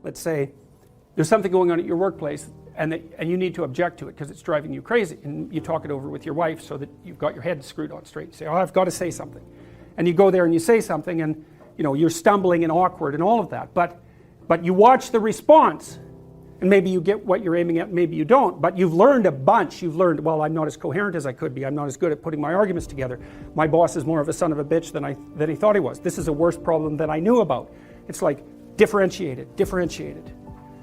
let's say there's something going on at your workplace and you need to object to it because it's driving you crazy, and you talk it over with your wife so that you've got your head screwed on straight. You say, oh, I've got to say something. And you go there and you say something, and you're stumbling and awkward and all of that, but you watch the response, and maybe you get what you're aiming at, maybe you don't, but you've learned a bunch. You've learned, well, I'm not as coherent as I could be, I'm not as good at putting my arguments together, my boss is more of a son of a bitch than he thought he was, this is a worse problem than I knew about. It's like differentiated.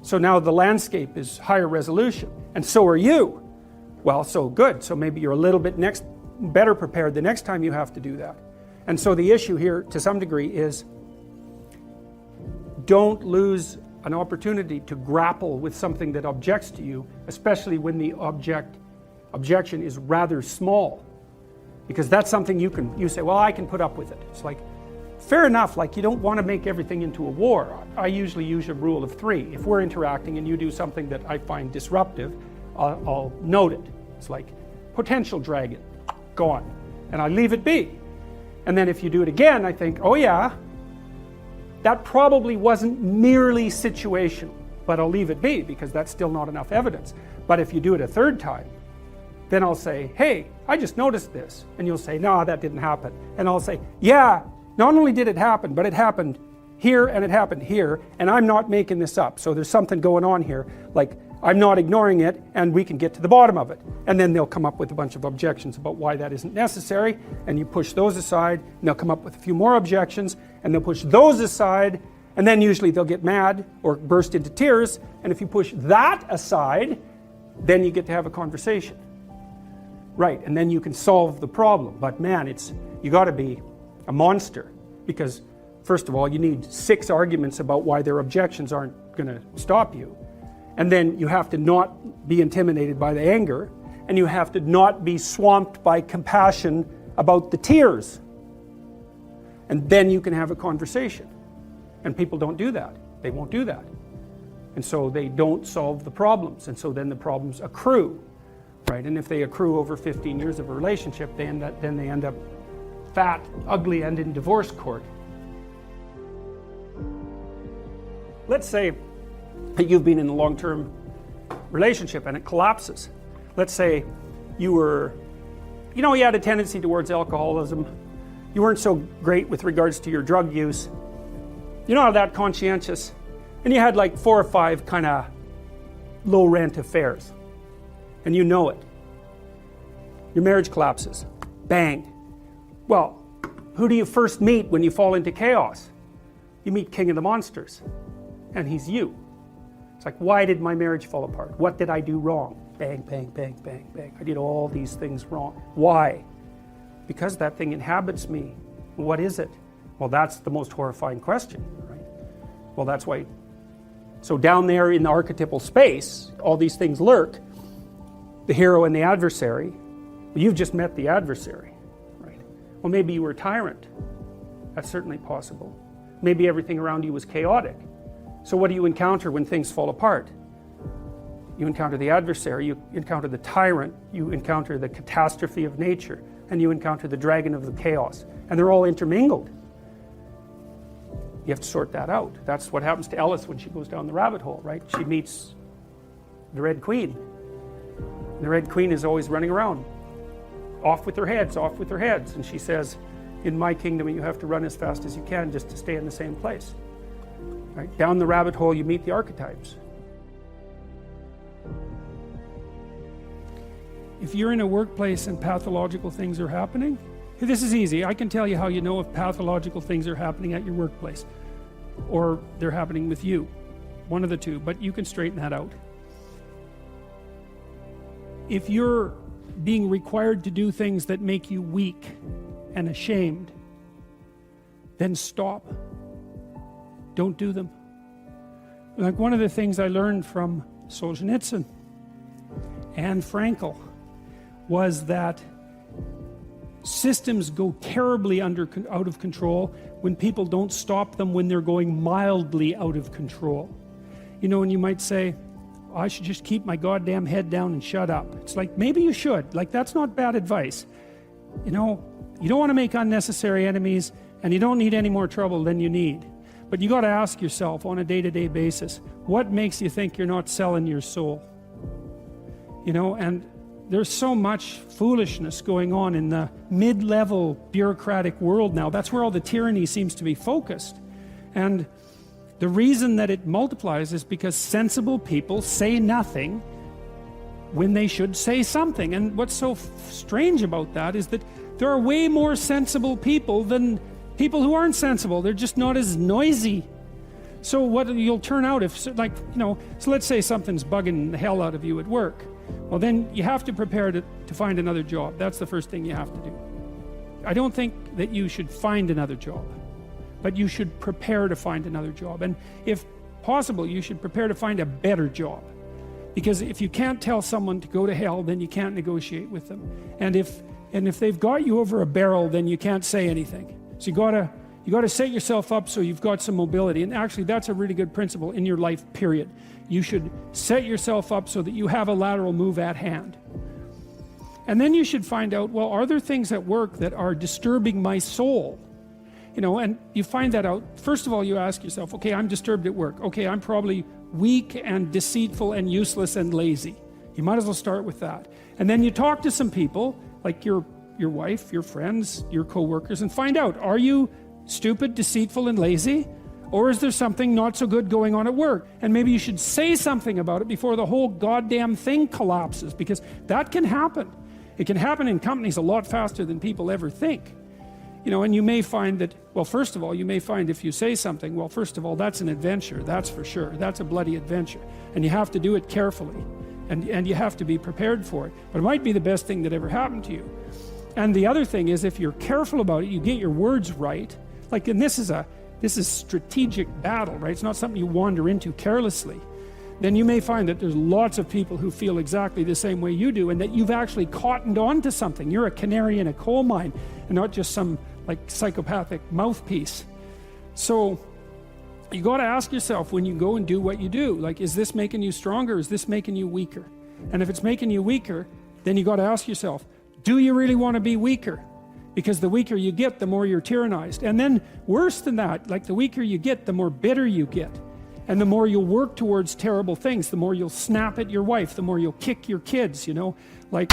So now the landscape is higher resolution, and so are you. Well, so good, so maybe you're a little bit better prepared the next time you have to do that. And so the issue here, to some degree, is don't lose an opportunity to grapple with something that objects to you, especially when the objection is rather small. Because that's something you say, well, I can put up with it. It's like, fair enough, like you don't want to make everything into a war. I usually use a rule of 3. If we're interacting and you do something that I find disruptive, I'll note it. It's like, potential dragon, gone. And I leave it be. And then if you do it again, I think, oh yeah, that probably wasn't merely situational, but I'll leave it be because that's still not enough evidence. But if you do it a third time, then I'll say, hey, I just noticed this. And you'll say, no, that didn't happen. And I'll say, yeah, not only did it happen, but it happened here and it happened here, and I'm not making this up. So there's something going on here, like I'm not ignoring it, and we can get to the bottom of it. And then they'll come up with a bunch of objections about why that isn't necessary, and you push those aside, and they'll come up with a few more objections, and they'll push those aside, and then usually they'll get mad or burst into tears, and if you push that aside, then you get to have a conversation. Right, and then you can solve the problem. But man, you got to be a monster, because first of all, you need 6 arguments about why their objections aren't going to stop you. And then you have to not be intimidated by the anger, and you have to not be swamped by compassion about the tears. And then you can have a conversation. And people don't do that. They won't do that. And so they don't solve the problems. And so then the problems accrue. Right? And if they accrue over 15 years of a relationship, then they end up fat, ugly, and in divorce court. Let's say that you've been in a long-term relationship and it collapses. Let's say you had a tendency towards alcoholism. You weren't so great with regards to your drug use. You're not that conscientious. And you had like 4 or 5 kind of low-rent affairs. And you know it. Your marriage collapses. Bang. Well, who do you first meet when you fall into chaos? You meet King of the Monsters. And he's you. It's like, why did my marriage fall apart? What did I do wrong? Bang, bang, bang, bang, bang. I did all these things wrong. Why? Because that thing inhabits me. What is it? Well, that's the most horrifying question, right? Well, that's why. So down there in the archetypal space, all these things lurk. The hero and the adversary. Well, you've just met the adversary, right? Well, maybe you were a tyrant. That's certainly possible. Maybe everything around you was chaotic. So what do you encounter when things fall apart? You encounter the adversary, you encounter the tyrant, you encounter the catastrophe of nature, and you encounter the dragon of the chaos. And they're all intermingled. You have to sort that out. That's what happens to Ellis when she goes down the rabbit hole, right? She meets the Red Queen. The Red Queen is always running around. Off with their heads, off with their heads. And she says, in my kingdom, you have to run as fast as you can just to stay in the same place. Right? Down the rabbit hole, you meet the archetypes. If you're in a workplace and pathological things are happening, this is easy. I can tell you how you know if pathological things are happening at your workplace or they're happening with you. One of the two, but you can straighten that out. If you're being required to do things that make you weak and ashamed, then stop. Don't do them. Like one of the things I learned from Solzhenitsyn and Frankl was that systems go terribly out of control when people don't stop them when they're going mildly out of control. You know, and you might say, I should just keep my goddamn head down and shut up. It's like, maybe you should. Like, that's not bad advice. You know, you don't want to make unnecessary enemies, and you don't need any more trouble than you need. But you got to ask yourself on a day-to-day basis, what makes you think you're not selling your soul? You know, and there's so much foolishness going on in the mid-level bureaucratic world now. That's where all the tyranny seems to be focused. And the reason that it multiplies is because sensible people say nothing when they should say something. And what's so strange about that is that there are way more sensible people than people who aren't sensible. They're just not as noisy. So what you'll turn out if, like, you know, so let's say something's bugging the hell out of you at work. Well, then you have to prepare to find another job. That's the first thing you have to do. I don't think that you should find another job, but you should prepare to find another job. And if possible, you should prepare to find a better job. Because if you can't tell someone to go to hell, then you can't negotiate with them. And if they've got you over a barrel, then you can't say anything. So you gotta set yourself up so you've got some mobility. And actually, that's a really good principle in your life, period. You should set yourself up so that you have a lateral move at hand. And then you should find out, well, are there things at work that are disturbing my soul? You know, and you find that out. First of all, you ask yourself, okay, I'm disturbed at work. Okay, I'm probably weak and deceitful and useless and lazy. You might as well start with that. And then you talk to some people, like your wife, your friends, your co-workers, and find out, are you stupid, deceitful, and lazy? Or is there something not so good going on at work? And maybe you should say something about it before the whole goddamn thing collapses, because that can happen. It can happen in companies a lot faster than people ever think. You know, and you may find that, well, first of all, you may find if you say something, well, first of all, that's an adventure, that's for sure. That's a bloody adventure. And you have to do it carefully. And you have to be prepared for it. But it might be the best thing that ever happened to you. And the other thing is, if you're careful about it, you get your words right. Like, and this is strategic battle, right? It's not something you wander into carelessly. Then you may find that there's lots of people who feel exactly the same way you do, and that you've actually cottoned on to something. You're a canary in a coal mine, and not just some like psychopathic mouthpiece. So you got to ask yourself when you go and do what you do, like, is this making you stronger? Is this making you weaker? And if it's making you weaker, then you got to ask yourself, do you really want to be weaker? Because the weaker you get, the more you're tyrannized. And then worse than that, like, the weaker you get, the more bitter you get. And the more you'll work towards terrible things, the more you'll snap at your wife, the more you'll kick your kids, you know, like...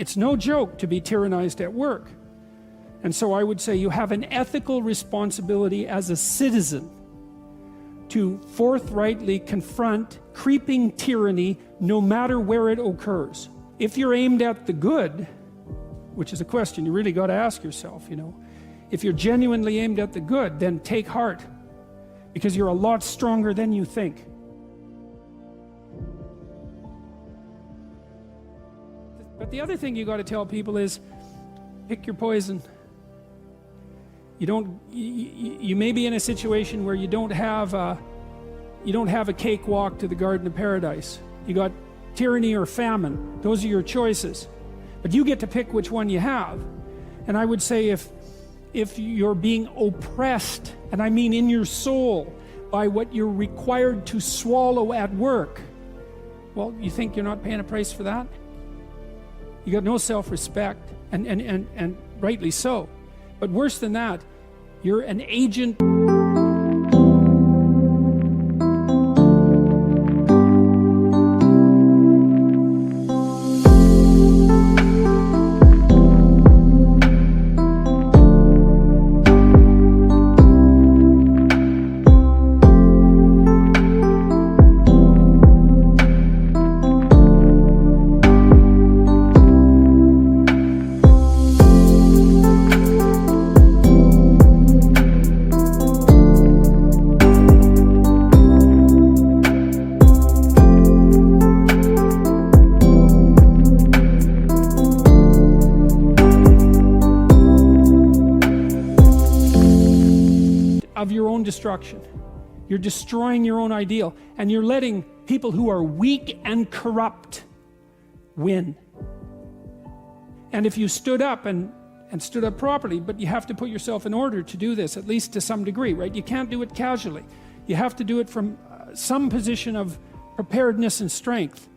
It's no joke to be tyrannized at work. And so I would say you have an ethical responsibility as a citizen to forthrightly confront creeping tyranny no matter where it occurs. If you're aimed at the good, which is a question you really got to ask yourself, you know, if you're genuinely aimed at the good, then take heart, because you're a lot stronger than you think. But the other thing you got to tell people is, pick your poison. You may be in a situation where you don't have a cakewalk to the Garden of Paradise. You got tyranny or famine. Those are your choices. But you get to pick which one you have. And I would say if you're being oppressed, and I mean in your soul, by what you're required to swallow at work, well, you think you're not paying a price for that? You got no self-respect, and rightly so. But worse than that, you're an agent. own destruction. You're destroying your own ideal, and you're letting people who are weak and corrupt win. And if you stood up and stood up properly, but you have to put yourself in order to do this, at least to some degree, right? You can't do it casually. You have to do it from some position of preparedness and strength.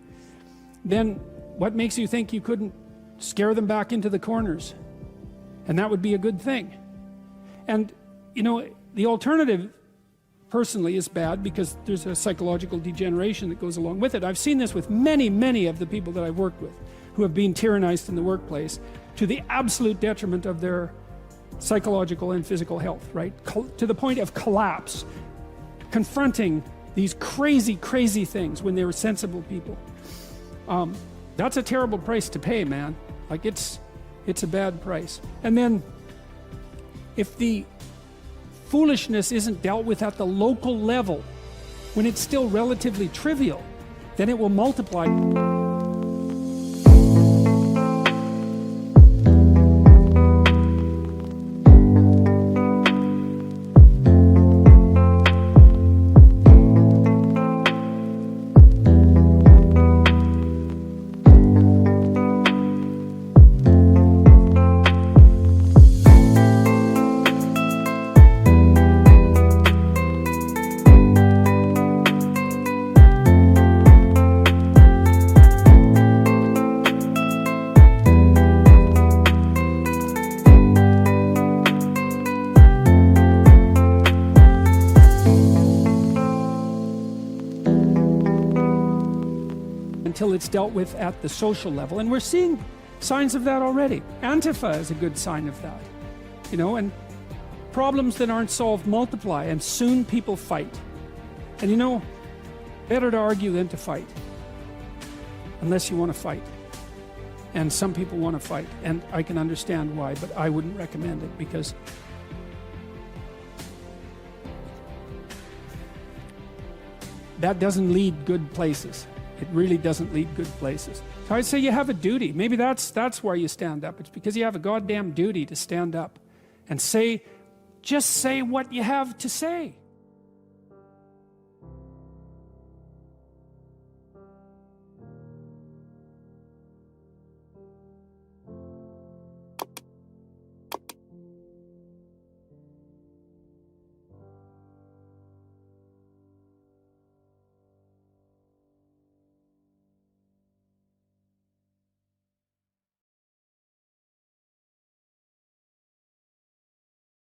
Then what makes you think you couldn't scare them back into the corners? And that would be a good thing. And, you know, the alternative, personally, is bad because there's a psychological degeneration that goes along with it. I've seen this with many, many of the people that I've worked with who have been tyrannized in the workplace to the absolute detriment of their psychological and physical health, right? To the point of collapse, confronting these crazy, crazy things when they were sensible people. That's a terrible price to pay, man. Like, it's a bad price. And then, if the foolishness isn't dealt with at the local level, when it's still relatively trivial, then it will multiply. Until it's dealt with at the social level. And we're seeing signs of that already. Antifa is a good sign of that. You know, and problems that aren't solved multiply, and soon people fight. And you know, better to argue than to fight. Unless you want to fight. And some people want to fight, and I can understand why, but I wouldn't recommend it, because that doesn't lead good places. It really doesn't lead good places. So I'd say you have a duty. Maybe that's why you stand up. It's because you have a goddamn duty to stand up and just say what you have to say.